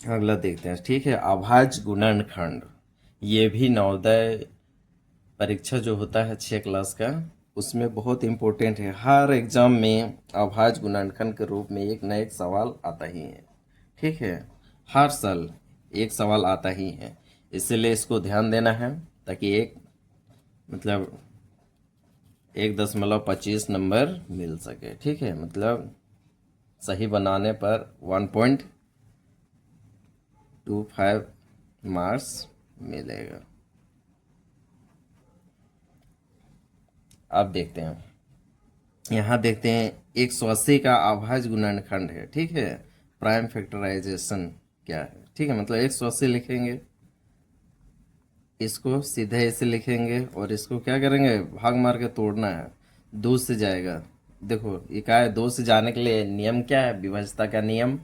अगला देखते हैं, ठीक है। अभाज्य गुणनखंड, ये भी नवोदय परीक्षा जो होता है 6 क्लास का, उसमें बहुत इम्पोर्टेंट है। हर एग्जाम में अभाज्य गुणनखंड के रूप में एक न एक सवाल आता ही है, ठीक है। हर साल एक सवाल आता ही है, इसलिए इसको ध्यान देना है, ताकि एक मतलब 1.25 नंबर मिल सके, ठीक है। मतलब सही बनाने पर 1.25 मार्क्स मिलेगा। अब देखते हैं, यहाँ देखते हैं 180 का अभाज्य गुणनखंड है, ठीक है। प्राइम फैक्टराइजेशन क्या है, ठीक है। मतलब 180 लिखेंगे, इसको सीधे ऐसे लिखेंगे और इसको क्या करेंगे, भाग मार के तोड़ना है। 2 से जाएगा, देखो इकाई 2 से जाने के लिए नियम क्या है, विभाज्यता का नियम।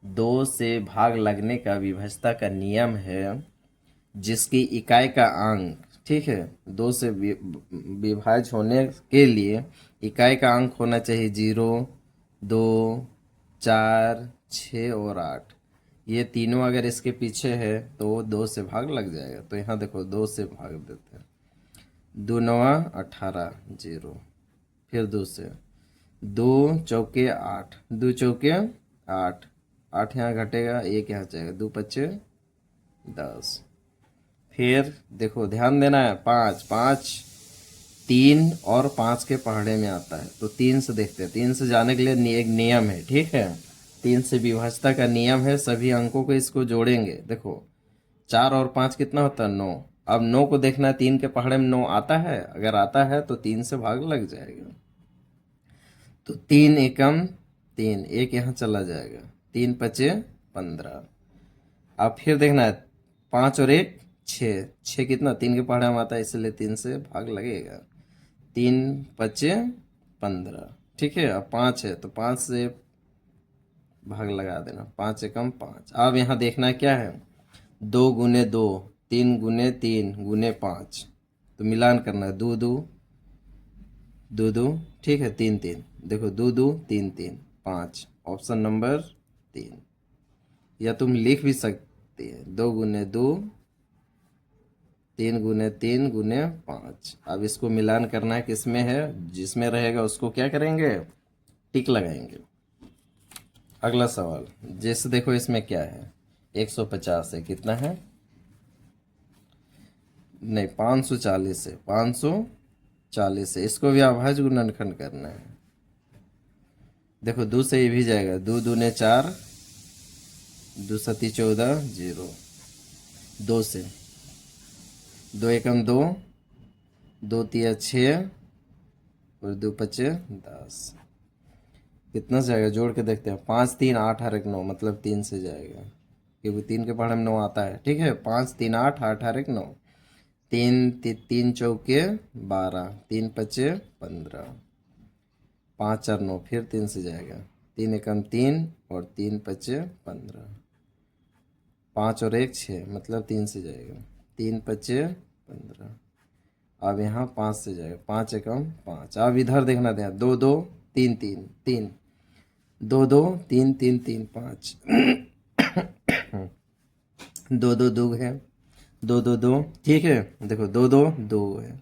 2 से भाग लगने का विभाज्यता का नियम है, जिसकी इकाई का अंक, ठीक है, 2 से विभाज्य होने के लिए इकाई का अंक होना चाहिए 0, 2, 4, 6 और 8। ये तीनों अगर इसके पीछे है तो वो 2 से भाग लग जाएगा। तो यहाँ देखो 2 से भाग देते हैं, 2 नवा 18, 0। फिर 2 से, 2 चौके 8, 2 चौके 8, 8 यहाँ घटेगा, 1 यहाँ जाएगा, 2 पच्चे 10। फिर देखो ध्यान देना है, 5, 5 3 और 5 के पहाड़े में आता है, तो 3 से देखते हैं। 3 से जाने के लिए एक नियम है, ठीक है। 3 से विभाज्यता का नियम है, सभी अंकों को इसको जोड़ेंगे। देखो 4 और 5 कितना होता है, 9। अब 9 को देखना है, 3 के पहाड़े में 9 आता है, अगर आता है तो 3 से भाग लग जाएगा। तो 3 एकम 3, एक यहाँ चला जाएगा, 3 पचे 15। अब फिर देखना है, 5 और 1 6, 6 कितना, 3 के पहाड़े में आता है, इसलिए 3 से भाग लगेगा। 3 पचे 15, ठीक है। अब 5 है तो 5 से भाग लगा देना, 5 एकम 5। अब यहाँ देखना क्या है, 2 गुने 2, 3 गुने 3 गुने 5, तो मिलान करना है, 2 2 2 2, ठीक है, 3 3। देखो 2 2 3 3 5, ऑप्शन नंबर 3। या तुम लिख भी सकते हैं, 2 गुने 2, 3 गुने 3 गुने 5। अब इसको मिलान करना है, किसमें है, जिसमें रहेगा उसको क्या करेंगे, टिक लगाएंगे। अगला सवाल, जैसे देखो इसमें क्या है, 150 है, कितना है, नहीं 540 है, 540 है, इसको भी अभाज्य गुणनखंड करना है। देखो 2 से ये भी जाएगा, 2 दूने 4, 2 सती 14, 0। 2 से, 2 एकम 2, 2 तिया 6 और 2 पचे 10। कितना से जाएगा, जोड़ के देखते हैं, 5 3 8 हर एक 9, मतलब 3 से जाएगा, क्योंकि 3 के पहाड़े में 9 आता है, ठीक है। 5 3 8 8 हर एक 9, 3 3 चौके 12, 3 पचे 15, 5 4 9, फिर 3 से जाएगा, 3 एकम 3 और 3 पचे 15, 5 और 1 6, मतलब 3 से जाएगा, 3 पचे 15। अब यहाँ 5 से जाएगा, 5 एकम 5। अब इधर देखना ध्यान, 2 2 3 3 3, 2 2 3 3 3 5, 2 2 2 है, 2 2 2, ठीक है। देखो 2 2 2 है,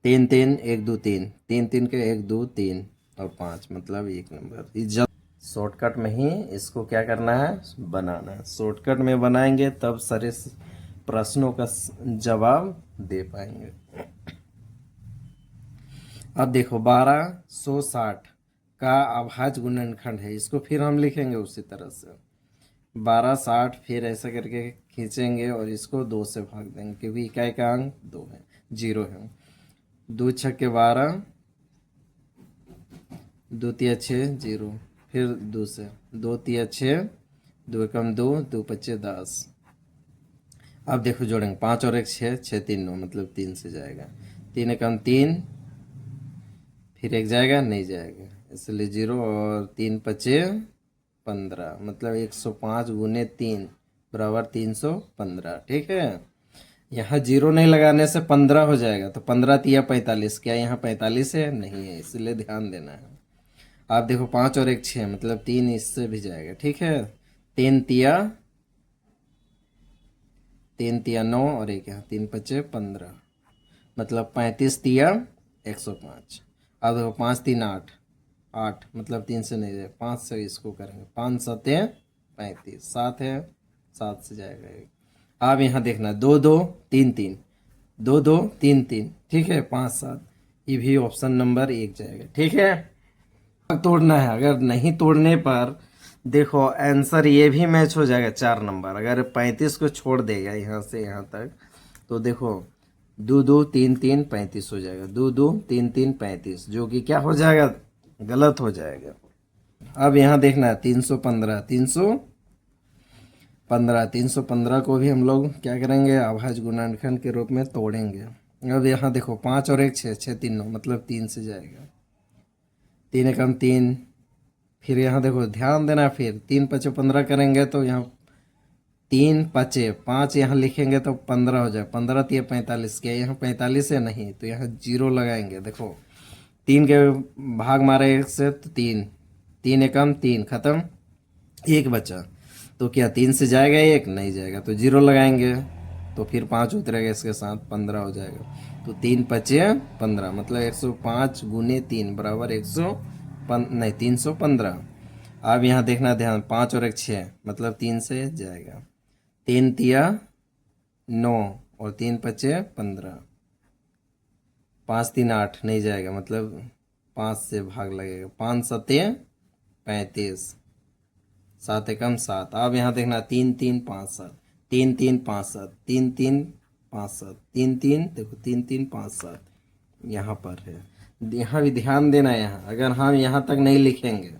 3 3 1 2 3, 3 3 के 1 2 3 और 5, मतलब 1 नंबर। शॉर्टकट में ही इसको क्या करना है, बनाना है। शॉर्टकट में बनाएंगे तब सारे प्रश्नों का जवाब दे पाएंगे। अब देखो 1260 का अभाज्य गुणनखंड है, इसको फिर हम लिखेंगे उसी तरह से, 1260 फिर ऐसा करके खींचेंगे और इसको 2 से भाग देंगे, क्योंकि इकाई का अंक 2 है, 0 है। 2 छक्के 12, 2 तिया 6, 0। फिर 2 से, 2 तिया 6, 2 एकम 2, 2 पच्चे 10। अब देखो जोड़ेंगे, 5 और 1 6, 6 3 9, मतलब 3 से जाएगा, 3 एकम 3, फिर एक जाएगा, नहीं जाएगा, इसलिए 0 और 3 पचे 15, मतलब 105 गुने 3 बराबर 315, ठीक है। यहाँ 0 नहीं लगाने से 15 हो जाएगा, तो 15 तिया 45, क्या यहाँ 45 है, नहीं है, इसलिए ध्यान देना है। आप देखो 5 और 1 6, मतलब 3 इससे भी जाएगा, ठीक है। 3 तिया तीन तिया 9 और एक यहाँ 3 पचे 15, मतलब 35 तिया 105। अब देखो 5 3 8, 8 मतलब 3 से नहीं जाए, 5 से इसको करेंगे, 5 7 35, 7 है, 7 से जाएगा एक। अब यहाँ देखना 2 2 3 3, 2 2 3 3, ठीक है, 5 7, ये भी ऑप्शन नंबर 1 जाएगा, ठीक है। तोड़ना है, अगर नहीं तोड़ने पर देखो आंसर ये भी मैच हो जाएगा 4 नंबर। अगर 35 को छोड़ देगा यहाँ से यहाँ तक तो देखो 2 2 3 3 35 हो जाएगा, 2 2 3 3 35, जो कि क्या हो जाएगा, गलत हो जाएगा। अब यहाँ देखना है 315, 315 को भी हम लोग क्या करेंगे, अभाज्य गुणनखंड के रूप में तोड़ेंगे। अब यहाँ देखो 5 और 1 6, 6 3 9, मतलब 3 से जाएगा, 3 एकम 3। फिर यहाँ देखो ध्यान देना, फिर 3 पचे 15 करेंगे तो यहाँ 3 पचे 5 यहाँ लिखेंगे तो 15 हो जाए, 15 तिया 45, क्या यहाँ 45 है, नहीं, तो यहाँ 0 लगाएंगे। देखो 3 के भाग मारे 1 से तो 3, 3 एकम 3, खत्म, 1 बचा, तो क्या 3 से जाएगा, 1 नहीं जाएगा, तो 0 लगाएंगे, तो फिर 5 उतरेगा इसके साथ, 15 हो जाएगा। तो 3 पचे 15, मतलब 105 गुने 3 बराबर 315। अब यहाँ देखना ध्यान, 5 और 1 6, मतलब 3 से जाएगा, 3 तिया 9 और 3 पचे 15, 5 3 8 नहीं जाएगा, मतलब 5 से भाग लगेगा, 5 सते 35, 7 एकम 7। अब यहाँ देखना 3 3 5 7, 3 3 5 7, 3 3 5 7, 3 3, देखो 3 3 5 7 यहाँ पर है। यहाँ भी ध्यान देना है, यहाँ अगर हम यहाँ तक नहीं लिखेंगे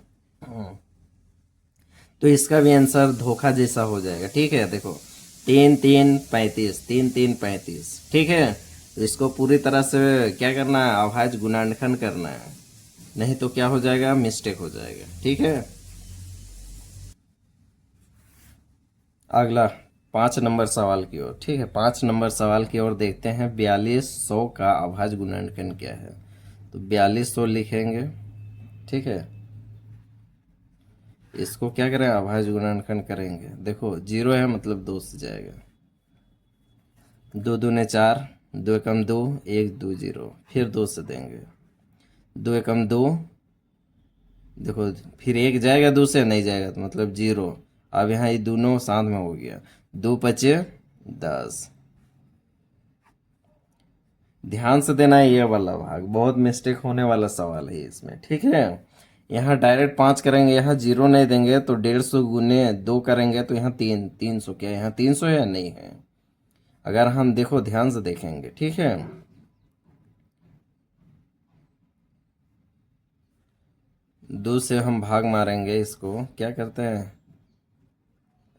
तो इसका भी आंसर धोखा जैसा हो जाएगा, ठीक है। देखो 3 3 35, 3 3 35, ठीक है। तो इसको पूरी तरह से क्या करना है, अभाज्य गुणनखंड करना है, नहीं तो क्या हो जाएगा, मिस्टेक हो जाएगा, ठीक है। अगला 5 नंबर सवाल की ओर, ठीक है, 5 नंबर सवाल की ओर देखते हैं। 4200 का अभाज्य गुणनखंड क्या है, तो 4200 लिखेंगे, ठीक है। इसको क्या करें, अभाज्य गुणनखंड करेंगे। देखो 0 है, मतलब 2 से जाएगा, 2 दूने 4, 2 एकम 2, 1 2 0, फिर 2 से देंगे, 2 एकम 2, देखो फिर 1 जाएगा, 2 से नहीं जाएगा तो मतलब 0। अब यहाँ ये दोनों साथ में हो गया, 2 पचे 10। ध्यान से देना है, ये वाला भाग बहुत मिस्टेक होने वाला सवाल है इसमें, ठीक है। यहाँ डायरेक्ट 5 करेंगे, यहाँ 0 नहीं देंगे, तो 150 गुने 2 करेंगे तो यहाँ 300, क्या यहाँ 300 है, नहीं है। अगर हम देखो ध्यान से देखेंगे, ठीक है, 2 से हम भाग मारेंगे, इसको क्या करते हैं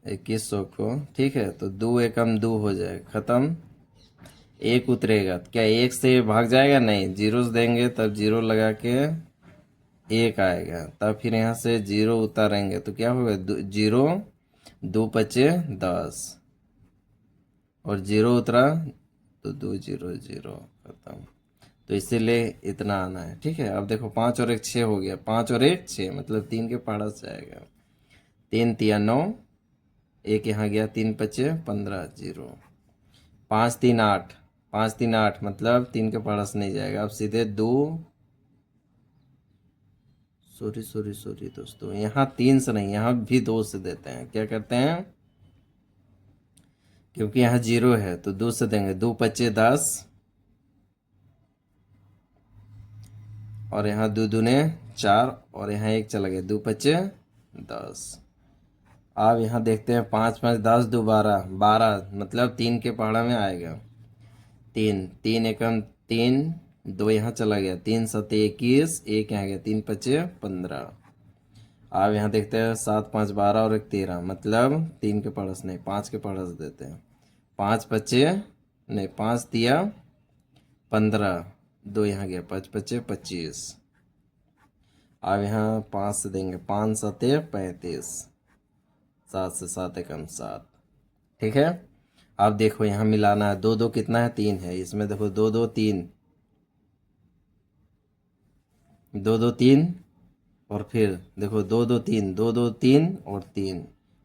2100 को, ठीक है। तो 2 एकम 2 हो जाए, खत्म, 1 उतरेगा, क्या 1 से भाग जाएगा, नहीं, 0 देंगे तब 0 लगा के 1 आएगा, तब फिर यहाँ से 0 उतारेंगे तो क्या होगा, 0 2 पचे 10 और 0 उतरा तो 2 0 0, खत्म। तो इसीलिए इतना आना है, ठीक है। अब देखो 5 और 1 6 हो गया, 5 और 1 6, मतलब 3 के पहाड़ा से आएगा, 3 तिया 9, 1 यहाँ गया, 3 पचे 15 0, 5 3 8, 5 3 8, मतलब 3 के पहाड़ा से नहीं जाएगा। अब सीधे 2, सॉरी दोस्तों, यहाँ 3 से नहीं, यहाँ भी 2 से देते हैं, क्या करते हैं, क्योंकि यहाँ 0 है तो 2 से देंगे, 2 पचे 10 और यहाँ 2 दूने 4 और यहाँ 1 चला गया, 2 पचे 10। अब यहाँ देखते हैं 5 5 10 2 12, 12 मतलब 3 के पहाड़ा में आएगा, 3 3 एकम 3, 2 यहाँ चला गया, 3 7 21, 1 यहाँ गया, 3 पचे 15। अब यहाँ देखते हैं 7 5 12 और 1 13, मतलब 3 के पड़ोस नहीं, 5 के पड़ोस देते हैं, 5 पचे नहीं, 5 दिया 15, 2 यहाँ गया, 5 पचे 25। अब यहाँ 5 से देंगे, 5 सते 35, 7 से 7 एकम 7, ठीक है। अब देखो यहाँ मिलाना है, 2 2 कितना है, 3 है, इसमें देखो 2 2 3, 2 2 3 और फिर देखो 2 2 3, 2 2 3 और 3,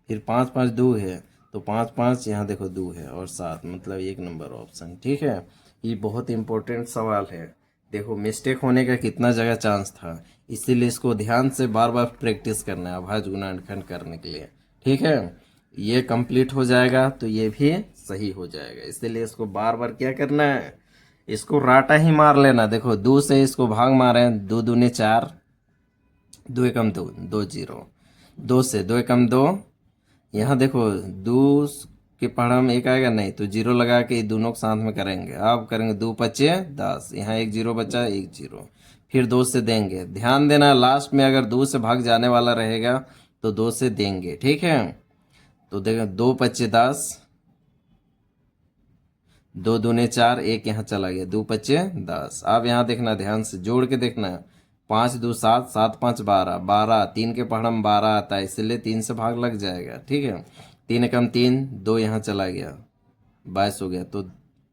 फिर 5 5 2 है, तो 5 5 यहाँ देखो 2 है और 7 मतलब 1 नंबर ऑप्शन। ठीक है, ये बहुत इंपॉर्टेंट सवाल है। देखो मिस्टेक होने का कितना जगह चांस था, इसीलिए इसको ध्यान से बार बार प्रैक्टिस करना है अभाज्य गुणनखंड करने के लिए। ठीक है, ये कंप्लीट हो जाएगा तो ये भी सही हो जाएगा, इसीलिए इसको बार बार क्या करना है, इसको राटा ही मार लेना। देखो 2 से इसको भाग मारे, 2 दूनी 4, 2 एकम 2, 2 0, 2 से 2 एकम 2। यहाँ देखो 2 के पहाड़ा में 1 आएगा नहीं, तो 0 लगा के ये दोनों को साथ में करेंगे। अब करेंगे 2 पच्चे 10, यहाँ 1 0 बचा, 1 0, फिर 2 से देंगे। ध्यान देना लास्ट में अगर 2 से भाग जाने वाला रहेगा तो 2 से देंगे। ठीक है, तो देखो 2 पच्चे 10, 2 दूने 4, 1 यहाँ चला गया, 2 पच्चे 10। अब यहाँ देखना, ध्यान से जोड़ के देखना, 5 2 7, 7 5 12, 12 3 के पहाड़ में 12 आता है, इसलिए 3 से भाग लग जाएगा। ठीक है, 3 एकम 3, 2 यहाँ चला गया, 22 हो गया, तो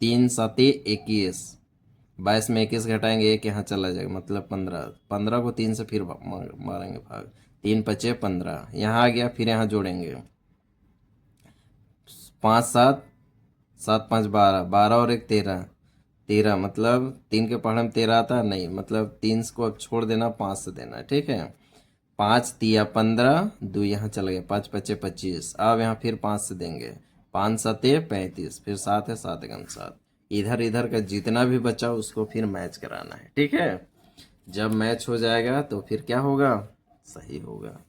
3 7 21, 22 में 21 घटाएंगे, 1 यहाँ चला जाएगा मतलब 15, 15 को 3 से फिर मारेंगे भाग, 3 पच्चे 15, यहाँ आ गया, फिर यहाँ जोड़ेंगे 5 7, 7 5 12, 12 और 1 13, 13 मतलब 3 के पहाड़ में 13 आता नहीं, मतलब 3 को अब छोड़ देना, 5 से देना। ठीक है, 5 तिया 15, 2 यहाँ चला गया, 5 पच्चे 25, अब यहाँ फिर 5 से देंगे, 5 सते 35, फिर 7 है, 7 एकम 7। इधर इधर का जितना भी बचा उसको फिर मैच कराना है। ठीक है, जब मैच हो जाएगा तो फिर क्या होगा, सही होगा।